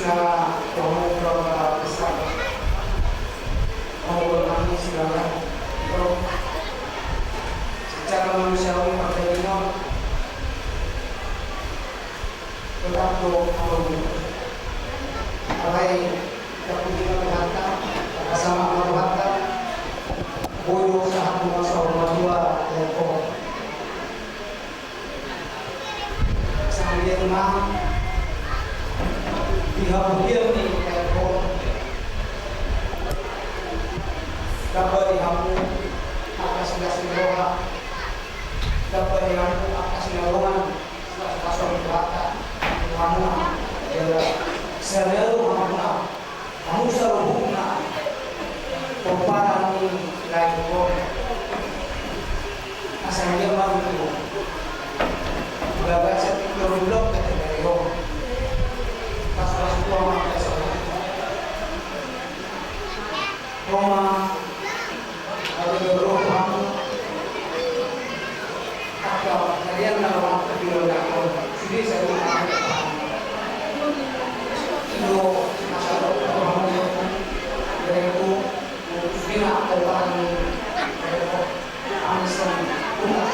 na pamumuka besar kami silakan. Pero secara manusiawi Partai Timur tetap alay kepentingan negara bersama keluarga boyo sa mga sa dua lepo sa Vietnam dihabuhin ni lepo dapat dihabu atas sindoha dapat dihabu atas sindohan pasal belaka mana ya selalu mana kamu selalu mana komparani lagi kok asalnya baru itu baga seperti blok kata dari pas tua mah Roma ada Roma atau kalian nama video aku sini saya itu masalah Roma dari itu Vina terbang Anisan Tuna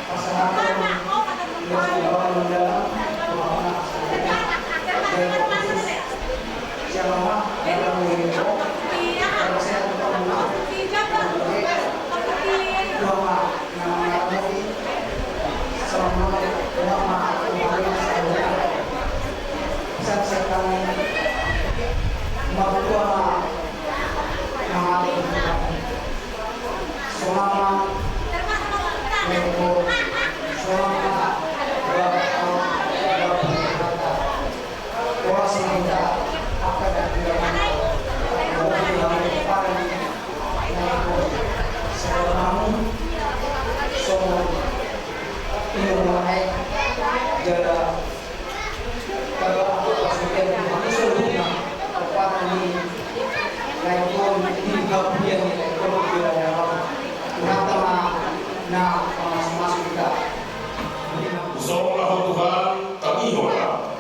pasangan yang sudah mendalam siapa dalam video kalau saya tetap menang dua nama lagi selama lama kemarin saya sekarang Matua Mahali selama lepo selama orang seminta apa dan dilakukan selama semua ini mulai jaga kalau aku sudah seluruhnya kepada ini lain di bagian ekonomi dalam natama na masuk kita. Usahalah Tuhan kami doa.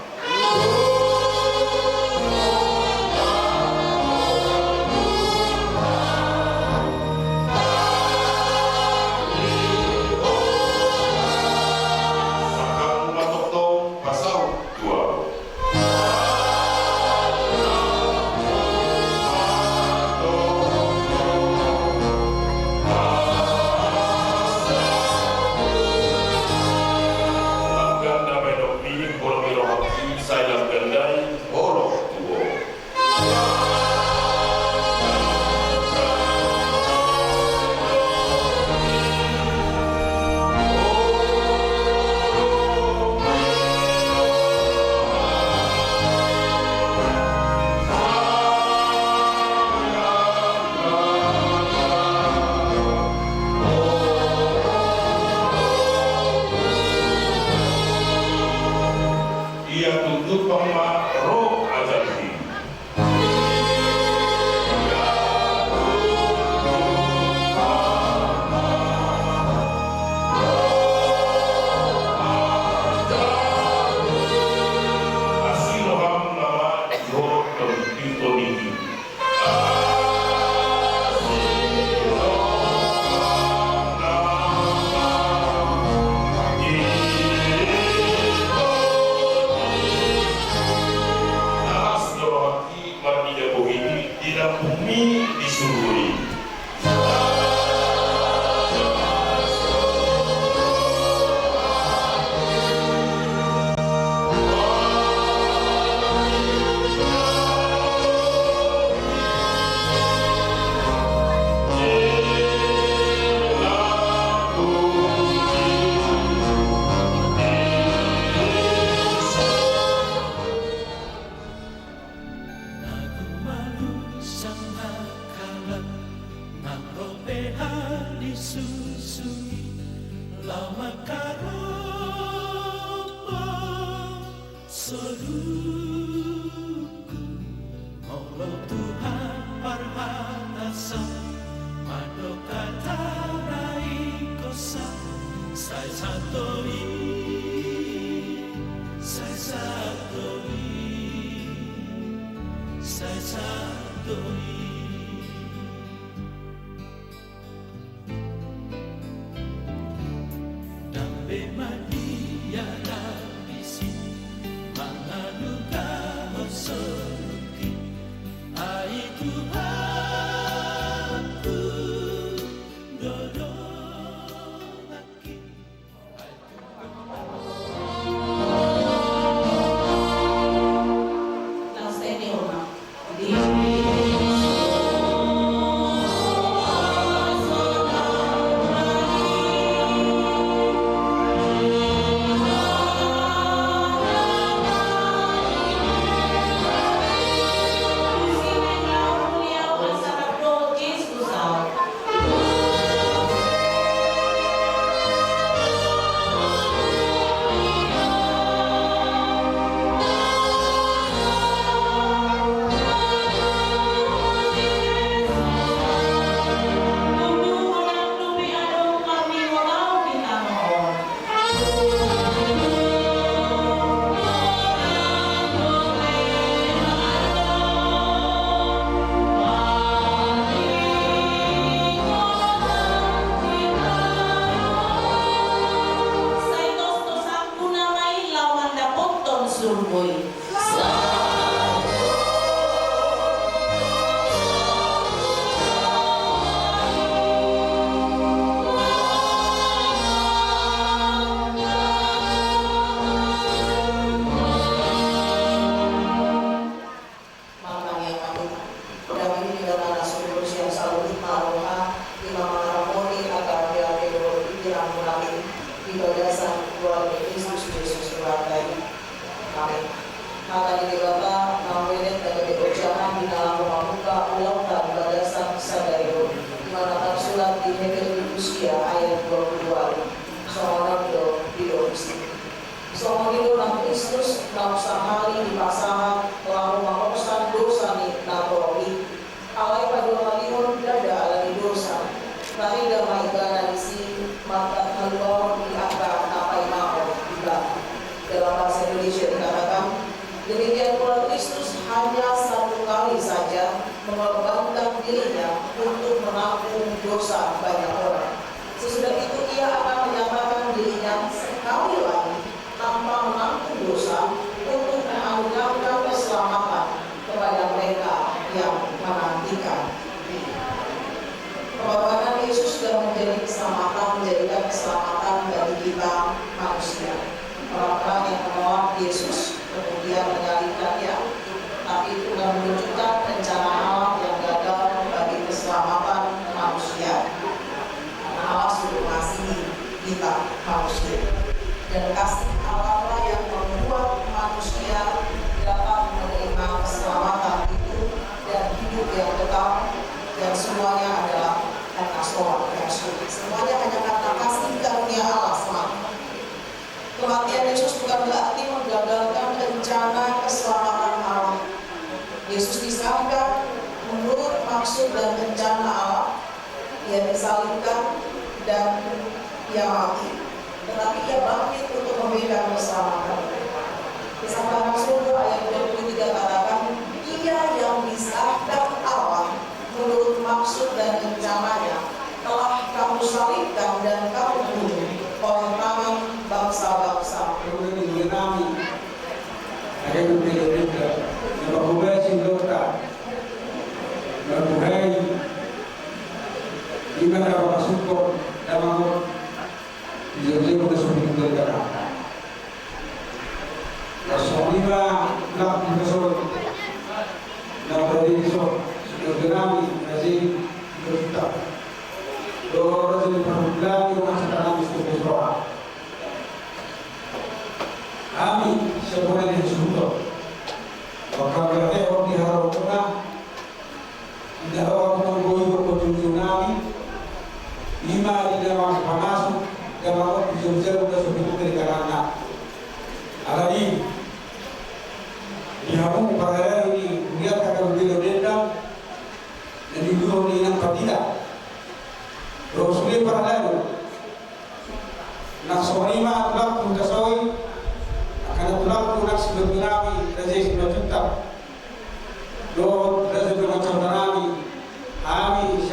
Do,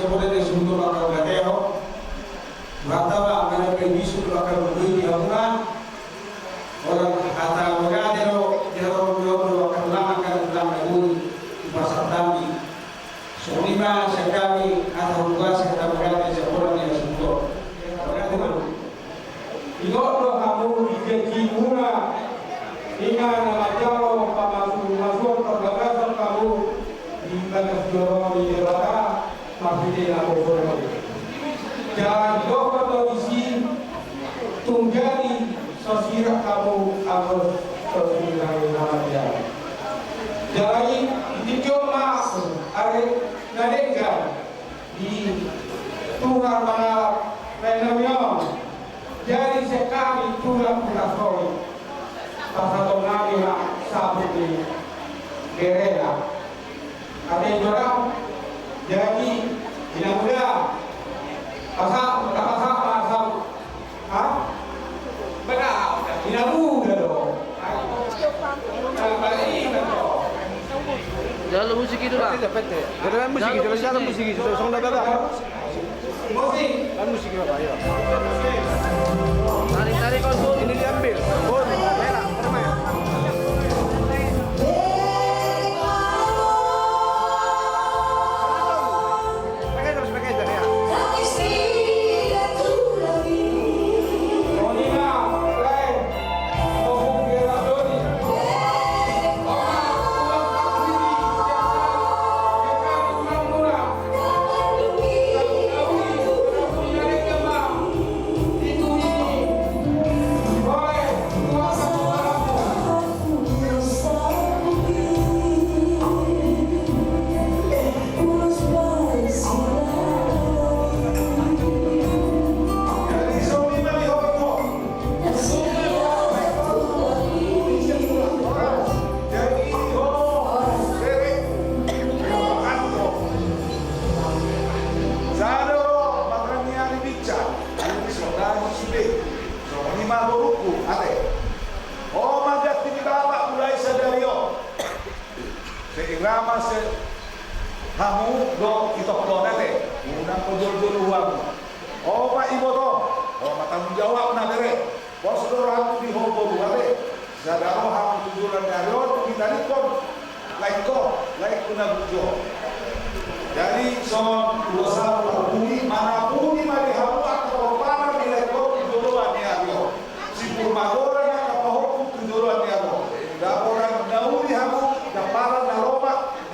sebenarnya sebelum akan gateo, beratawa akan pergisu akan berdiri hubungan orang kata mengadero jero akan lama dulu di pasar tani. Selima sekali atau dua sekali mengadero seorang yang sebut. Igodo kamu dijanji murah, ingat nama jauh masuk terbatas kamu di batas dorong di Jakarta masih tidak boleh. Jangan lupa kondisi tunggani sosial kamu harus terus nama. Jadi dicoba ada nadega di Tuhan malam menamnya. Jadi sekali tulang kurasoi pasal nabi sabut di gerela. Ada yang orang jadi tidak mudah. Pasal benar tidak mudah dong. Jangan musik itu lah. Jangan musik itu, jangan musik itu. Soalnya beda. Musik. Kan musik apa ya? Tarik konsul. Ini diambil. Bon, merah, permen. Pakai itu ya. Irama se hamu do kitok do nete unang pojol-jol uang oh pak ibu to oh matang jawab na dere bos do hamu di hobo buare sadaro hamu tujulan dario kita nikon like kuna bujo jadi son usaha bumi mana bumi mari hamu atau para nilai ko tujulan dario si purmagora na kapahoku tujulan dario da orang dauri hamu da para na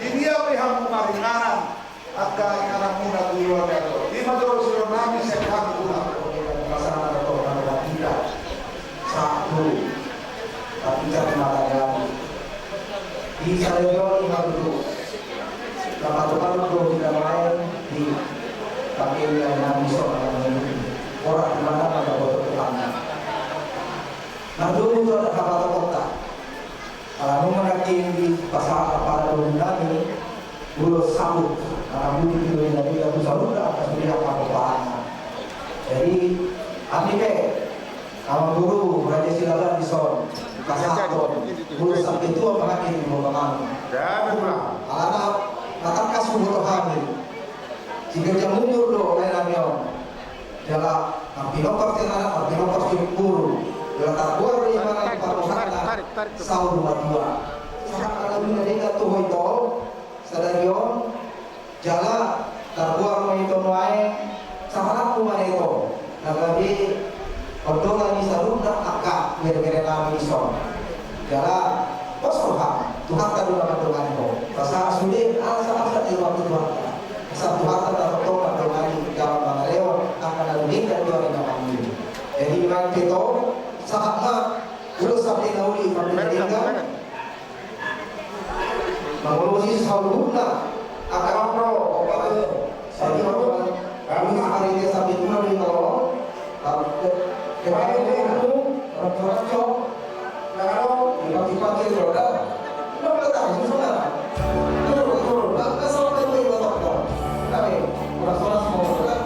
dia hamu maringanan akka ingana muna dulu ada di madro siro nami sekam guna masalah atau orang tidak satu tapi tidak mengatakan di Sarajevo itu kapal itu tidak main di pakai wilayah nami soal orang di mana pada foto tetangga. Nah dulu itu ada kapal kota. Kalau menaking di pasar pada nami bulu sabut, bulu itu dari bulu sabut atas melihat apa-apanya. Jadi, amike, sama guru berada silakan di son, kasar bulu sabut itu apa lagi di bawah kamu? Anak katakan kasih bulu hamil. Jika jam mundur do oleh namion, jalan ampilokor tenan, ampilokor guru, jalan tabuar di mana tarik, sahur dua. Sangat kalau mereka tuh itu. Stadion jala terbuang maiton wae sahaku maneto nagadi odongan ni sarunda akka bere-bere nami son jala posroha Tuhan tadu nama Tuhan ko pasal sudah asa di waktu Tuhan sa Tuhan tadu tong Tuhan jalan mangaleo akan lebih dan Tuhan kami jadi main kita sahaja dulu sampai nauli pada mengurusi saudara akan pro obat saya kami hari ini sampai mana di kalau kemarin itu orang-orang kalau dipakai roda nggak tahu sebenarnya turun nggak sampai itu betul tapi orang-orang semua roda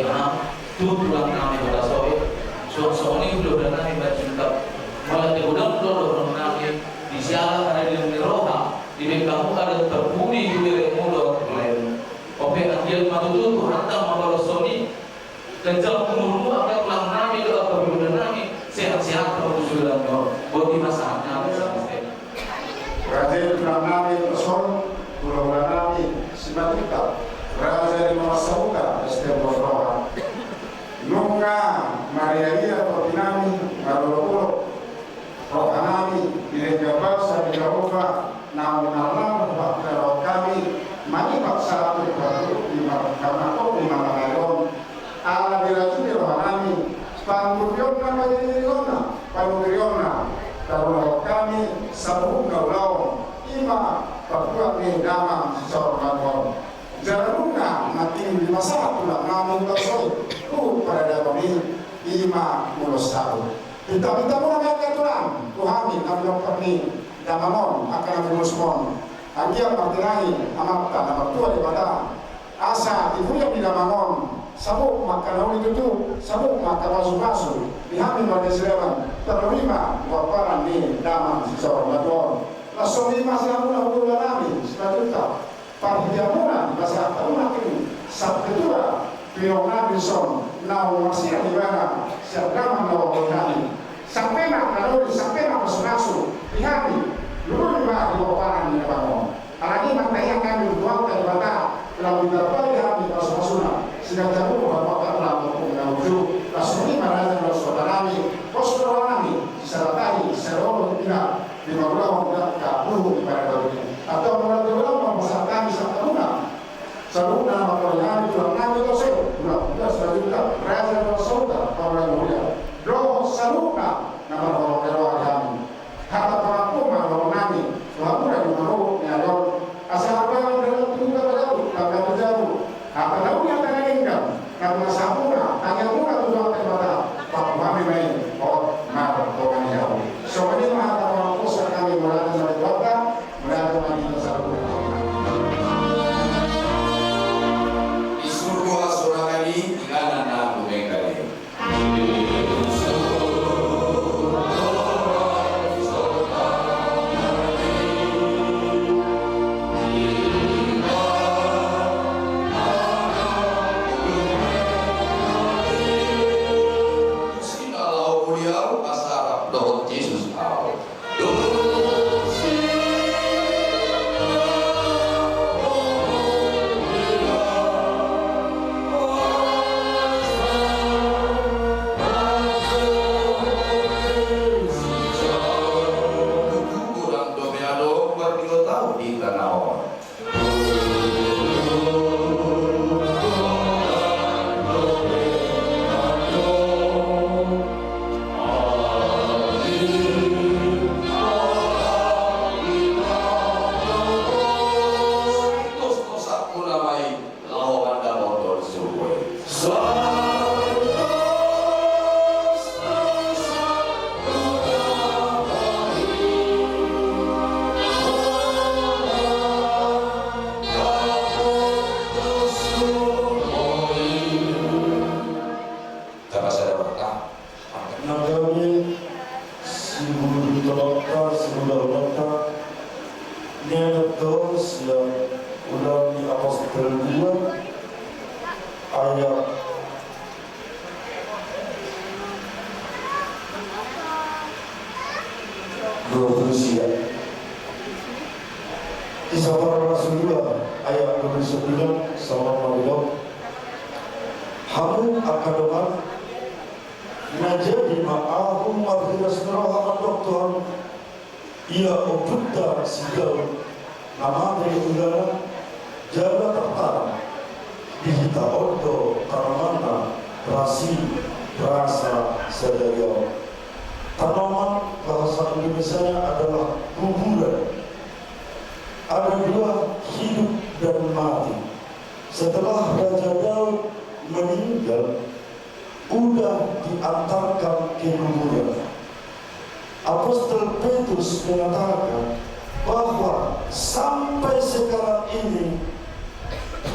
tema tu pulang kami pada sore so ini udah kami bercinta malah tegudang dulu kami di siaga ada di roha di kamu ada terpuni di mulut lain oke anjil matutu tu hantam mabalos soni dan jauh umurmu akan pulang kami ke apa kami sehat-sehat kalau sudah bagi masalahnya Raja Pranami Pesol, Pulau Pranami Simatita, Raja di Masahuka, Esteban Roha, Nunga Maria Lia Topinami, Marolo Rohanami, Direjabal Sabi Jahova, namun alam kalau kami manipak satu batu lima kamako lima mangayon, ala dirajuni Rohanami, Pangguriona Majiriona, Pangguriona. Kalau kami sabung kaulau ima perbuat ni damang secara manual. Jarumna mati di masa pula namun tersebut tu pada kami ima mulus tahu. Kita mula mereka tulang Tuhan kami kami damamon akan mulus mon. Agia partilai amat amat tua daripada asa ibu yang tidak bangun. Sabuk maka nauli tutu, sabuk maka masuk dihami pada selewan terlima waparan ni damang secara manual. Langsung lima selama bulan kami selanjutnya parhiamuna bahasa tahun ini sabtu kedua Piona Bison nau masih di mana siap damang nawa kami sampai nak nauli sampai nak masuk dihami dulu lima di waparan ni bangun. Alagi mata yang kami buat daripada lalu berapa kami masuk sedang jauh bapak lama mengajukan langsung ini mana yang saudara kami secara tadi secara tidak di bawah tidak kabur pada dunia atau mengajukan masalah kami sampai mana selalu nama kalian jual kami itu saya sudah selanjutnya raja dan saudara orang mulia doa selalu nama orang kami kata pelaku orang kami selalu dari malu nyadol asal orang dalam tugas jauh agak jauh apa tahu yang karena sabuna hanya mula tujuan kepada Pak Mami Mei oh mar tokan jauh so ini mah orang pusat kami mulai dari kota mulai dari sabuna di surga seorang ini dengan anak bengkali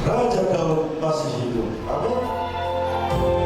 Raja Daud masih hidup. Amin. Amin.